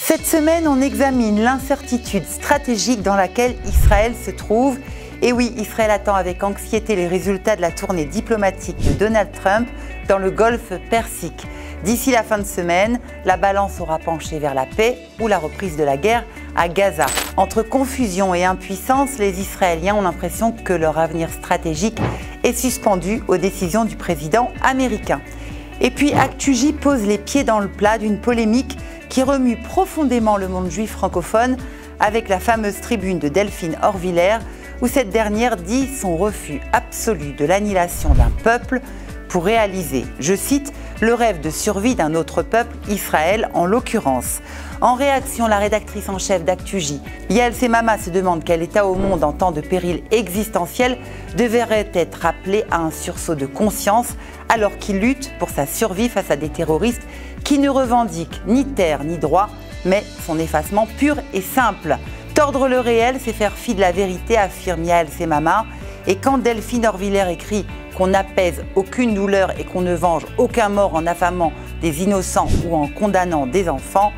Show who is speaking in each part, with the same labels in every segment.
Speaker 1: Cette semaine, on examine l'incertitude stratégique dans laquelle Israël se trouve. Et oui, Israël attend avec anxiété les résultats de la tournée diplomatique de Donald Trump dans le Golfe Persique. D'ici la fin de semaine, la balance aura penché vers la paix ou la reprise de la guerre à Gaza. Entre confusion et impuissance, les Israéliens ont l'impression que leur avenir stratégique est suspendu aux décisions du président américain. Et puis ActuJ pose les pieds dans le plat d'une polémique qui remue profondément le monde juif francophone avec la fameuse tribune de Delphine Orvillers où cette dernière dit son refus absolu de l'annihilation d'un peuple pour réaliser, je cite, le rêve de survie d'un autre peuple, Israël en l'occurrence. En réaction, la rédactrice en chef d'ActuJ, Yael Semama, se demande quel état au monde en temps de péril existentiel devrait être appelé à un sursaut de conscience alors qu'il lutte pour sa survie face à des terroristes qui ne revendiquent ni terre ni droit, mais son effacement pur et simple. Tordre le réel, c'est faire fi de la vérité, affirme Yael Semama. Et quand Delphine Orvillers écrit qu'on n'apaise aucune douleur et qu'on ne venge aucun mort en affamant des innocents ou en condamnant des enfants,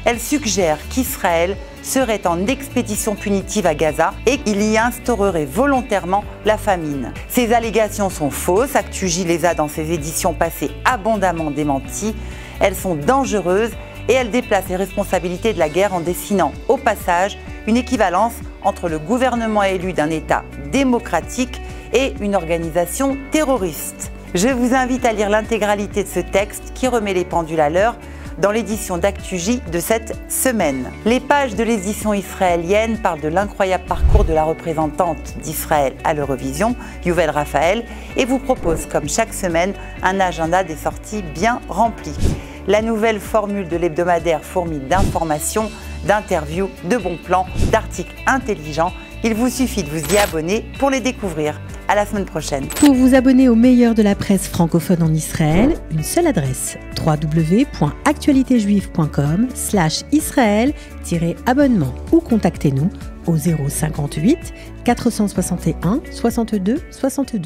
Speaker 1: elle suggère qu'Israël serait en expédition punitive à Gaza et qu'il y instaurerait volontairement la famine. Ces allégations sont fausses, ActuJ les a dans ses éditions passées abondamment démenties. Elles sont dangereuses et elles déplacent les responsabilités de la guerre en dessinant au passage une équivalence entre le gouvernement élu d'un État démocratique et une organisation terroriste. Je vous invite à lire l'intégralité de ce texte qui remet les pendules à l'heure dans l'édition d'ActuJ de cette semaine. Les pages de l'édition israélienne parlent de l'incroyable parcours de la représentante d'Israël à l'Eurovision, Youvel Raphael, et vous proposent comme chaque semaine un agenda des sorties bien rempli. La nouvelle formule de l'hebdomadaire fourmille d'informations, d'interviews, de bons plans, d'articles intelligents. Il vous suffit de vous y abonner pour les découvrir. À la semaine prochaine.
Speaker 2: Pour vous abonner au meilleur de la presse francophone en Israël, une seule adresse: www.actualitéjuive.com/israël-abonnement ou contactez-nous au 058 461 62 62.